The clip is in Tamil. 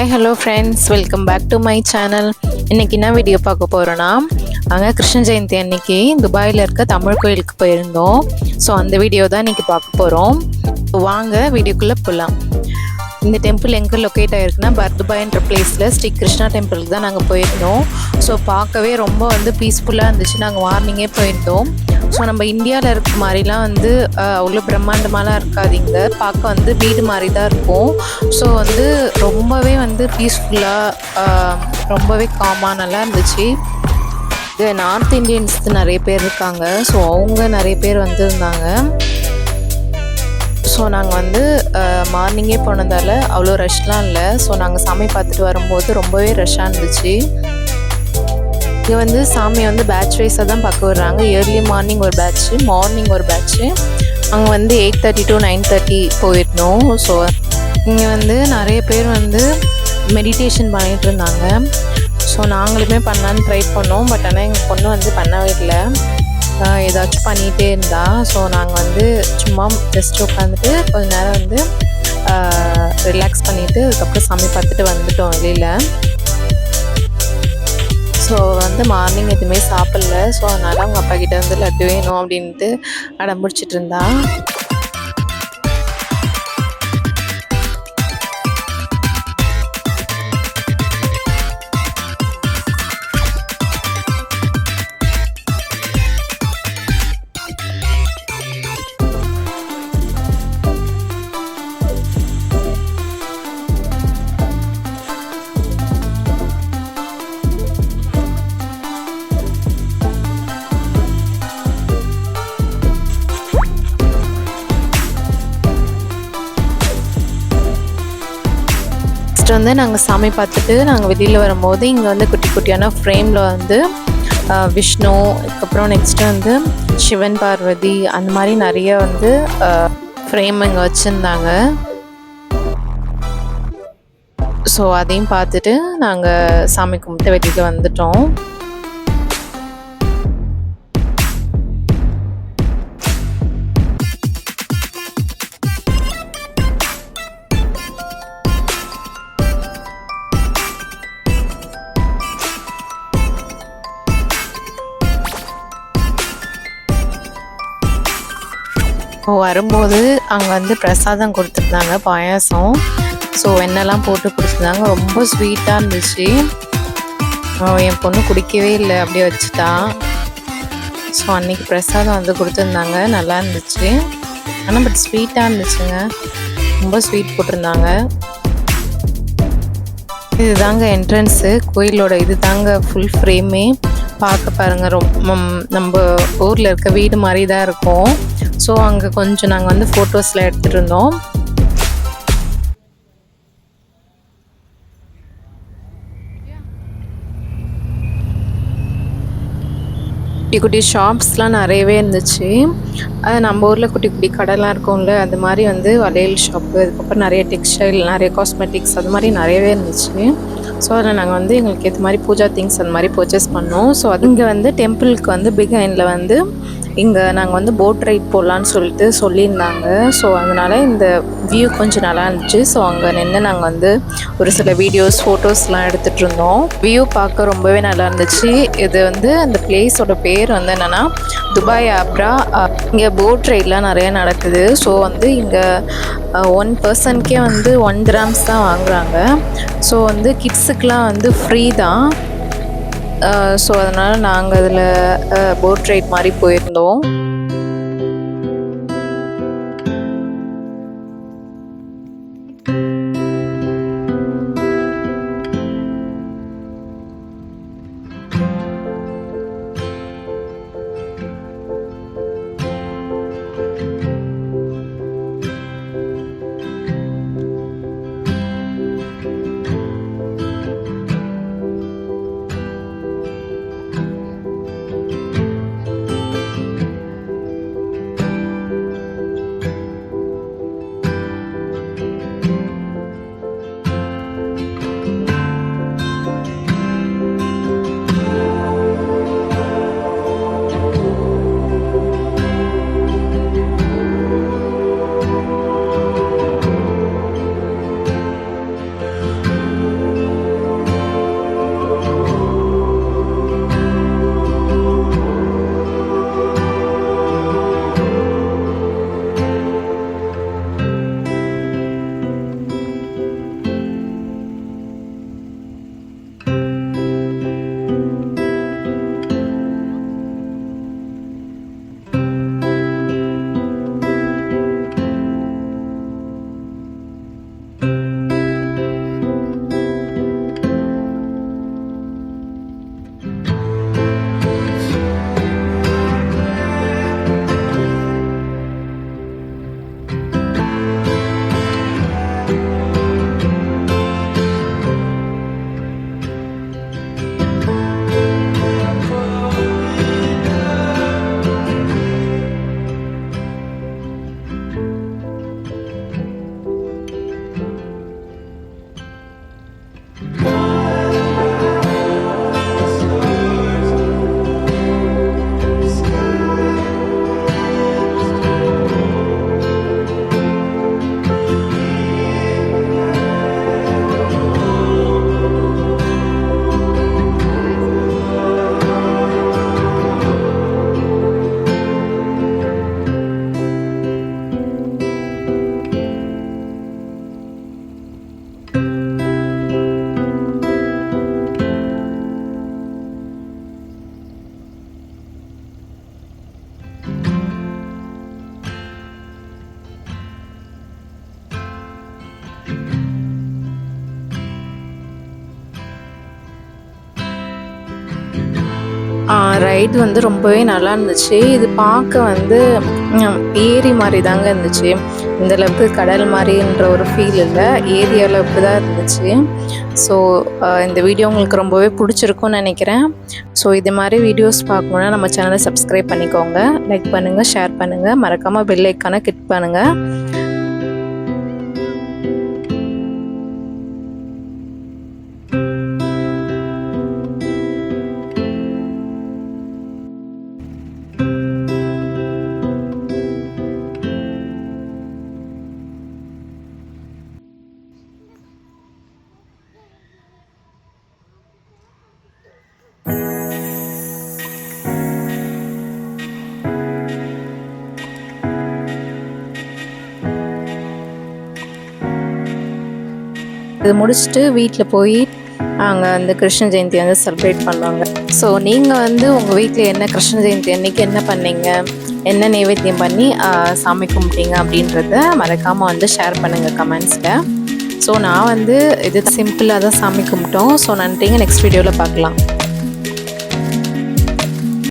Hi hello friends, welcome back to my channel. இன்றைக்கி என்ன வீடியோ பார்க்க போகிறோன்னா, நாங்கள் கிருஷ்ண ஜெயந்தி அன்னைக்கு துபாயில் இருக்க தமிழ் கோயிலுக்கு போயிருந்தோம். ஸோ அந்த வீடியோ தான் இன்றைக்கி பார்க்க போகிறோம். வாங்க வீடியோக்குள்ளே போகலாம். இந்த டெம்பிள் எங்கே லொக்கேட் ஆகிருக்குன்னா, பர்துபாய்ன்ற பிளேஸில் ஸ்ரீ கிருஷ்ணா டெம்பிளுக்கு தான் நாங்கள் போயிருந்தோம். ஸோ பார்க்கவே ரொம்ப பீஸ்ஃபுல்லாக இருந்துச்சு. நாங்கள் மார்னிங்கே போயிருந்தோம். ஸோ நம்ம இந்தியாவில் இருக்க மாதிரிலாம் அவ்வளோ பிரம்மாண்டமாலாம் இருக்காதிங்க. பார்க்க வீடு மாதிரி தான் இருக்கும். ஸோ ரொம்பவே பீஸ்ஃபுல்லாக ரொம்பவே காமாக நல்லா இருந்துச்சு. இது நார்த் இந்தியன்ஸ் நிறைய பேர் இருக்காங்க. ஸோ அவங்க நிறைய பேர் வந்திருந்தாங்க. ஸோ நாங்கள் மார்னிங்கே போனதால் அவ்வளோ ரஷ்லாம் இல்லை. ஸோ நாங்கள் சாமி பார்த்துட்டு வரும்போது ரொம்பவே ரஷ்ஷாக இருந்துச்சு. இங்கே சாமி பேட்ச் வைஸாக தான் பார்க்க வர்றாங்க. ஏர்லி மார்னிங் ஒரு பேட்ச்சு, மார்னிங் ஒரு பேட்ச்சு. அங்கே 8:30 to 9:30 போயிருந்தோம். ஸோ இங்கே நிறைய பேர் மெடிடேஷன் பண்ணிகிட்டு இருந்தாங்க. ஸோ நாங்களுமே பண்ணலான்னு ட்ரை பண்ணோம். பட் ஆனால் எங்கள் பொண்ணு பண்ணவே இல்லை. ஏதாச்சும் பண்ணிகிட்டே இருந்தா. ஸோ நாங்கள் சும்மா ஜஸ்ட் உட்காந்துட்டு கொஞ்ச நேரம் ரிலாக்ஸ் பண்ணிவிட்டு அதுக்கப்புறம் சாமி பார்த்துட்டு வந்துட்டோம் வெளியில். ஸோ மார்னிங் எதுவுமே சாப்பிடல. ஸோ அதனால் அவங்க அப்பா கிட்டே லட்டு வேணும் அப்படின்ட்டு அடம் பிடிச்சிட்டு இருந்தா. நாங்கள் சாமி பார்த்துட்டு நாங்கள் வெளியில் வரும்போது இங்கே குட்டி குட்டியான ஃப்ரேமில் விஷ்ணு, அதுக்கப்புறம் நெக்ஸ்ட்டு சிவன் பார்வதி அந்த மாதிரி நிறைய ஃப்ரேம் இங்கே வச்சுருந்தாங்க. ஸோ அதையும் பார்த்துட்டு நாங்கள் சாமி கும்பிட்டு வெளியில் வந்துட்டோம். வரும்போது அங்கே பிரசாதம் கொடுத்துருந்தாங்க, பாயாசம். ஸோ வெண்ணெல்லாம் போட்டு கொடுத்துருந்தாங்க. ரொம்ப ஸ்வீட்டாக இருந்துச்சு. என் பொண்ணு குடிக்கவே இல்லை, அப்படியே வச்சுட்டா. ஸோ அன்றைக்கி பிரசாதம் கொடுத்துருந்தாங்க, நல்லா இருந்துச்சு. ஆனால் பட் ஸ்வீட்டாக இருந்துச்சுங்க. ரொம்ப ஸ்வீட் போட்டிருந்தாங்க. இதுதாங்க என்ட்ரன்ஸு கோயிலோட. இது தாங்க ஃபுல் ஃப்ரேமே. பார்க்க பாருங்கள், ரொம்ப நம்ம ஊரில் இருக்க வீடு மாதிரி தான் இருக்கும். ஸோ அங்கே கொஞ்சம் நாங்கள் ஃபோட்டோஸ்லாம் எடுத்துகிட்டு இருந்தோம். குட்டி குட்டி ஷாப்ஸ்லாம் நிறையவே இருந்துச்சு. அது நம்ம ஊரில் குட்டி குட்டி கடைலாம் இருக்கும்ல, அது மாதிரி வளையல் ஷாப்பு, அதுக்கப்புறம் நிறைய டெக்ஸ்டைல், நிறைய காஸ்மெட்டிக்ஸ் அது மாதிரி நிறையவே இருந்துச்சு. ஸோ அதில் நாங்கள் எங்களுக்கு ஏற்ற மாதிரி பூஜா திங்ஸ் அந்த மாதிரி பர்ச்சேஸ் பண்ணோம். ஸோ அது இங்கே டெம்பிளுக்கு பிக் ஹைண்டில் இங்கே நாங்கள் போட் ரைட் போகலான்னு சொல்லியிருந்தாங்க. ஸோ அதனால் இந்த வியூ கொஞ்சம் நல்லா இருந்துச்சு. ஸோ அங்கே நின்று நாங்கள் ஒரு சில வீடியோஸ், ஃபோட்டோஸ்லாம் எடுத்துகிட்டு இருந்தோம். வியூ பார்க்க ரொம்பவே நல்லா இருந்துச்சு. இது அந்த பிளேஸோட பேர் என்னென்னா துபாய் ஆப்ரா. இங்கே போட் ரைட்லாம் நிறைய நடக்குது. ஸோ இங்கே 1 பர்சனுக்கே 1 dirhams தான் வாங்குகிறாங்க. ஸோ கிட்ஸுக்கெலாம் ஃப்ரீ தான். ஸோ அதனால் நாங்கள் அதில் போட் ரைட் மாதிரி போயிருந்தோம். ரைடு வந்து ரொம்பவே நல்லா இருந்துச்சு. இது பார்க்க வந்து ஏரி மாதிரி தாங்க இருந்துச்சு. இந்த அளவுக்கு கடல் மாதிரின்ற ஒரு ஃபீல் இல்லை, ஏரி அளவுக்கு தான் இருந்துச்சு. ஸோ இந்த வீடியோ உங்களுக்கு ரொம்பவே பிடிச்சிருக்கும்னு நினைக்கிறேன். ஸோ இது மாதிரி வீடியோஸ் பார்க்கணுன்னா நம்ம சேனலை சப்ஸ்கிரைப் பண்ணிக்கோங்க, லைக் பண்ணுங்கள், ஷேர் பண்ணுங்கள், மறக்காமல் பெல் ஐக்கானை கிளிக் பண்ணுங்கள். இது முடிச்சுட்டு வீட்டில் போய் அங்கே வந்து கிருஷ்ண ஜெயந்தி வந்து செலிப்ரேட் பண்ணுவாங்க. ஸோ நீங்கள் வந்து உங்கள் வீட்டில் என்ன கிருஷ்ண ஜெயந்தி அன்றைக்கி என்ன பண்ணீங்க, என்ன நைவேத்தியம் பண்ணி சாமி கும்பிட்டீங்க அப்படின்றத மறக்காமல் வந்து ஷேர் பண்ணுங்கள் கமெண்ட்ஸில். ஸோ நான் வந்து இது சிம்பிளாக தான் சாமி கும்பிட்டோம். ஸோ நன்றிங்க, நெக்ஸ்ட் வீடியோவில் பார்க்கலாம்.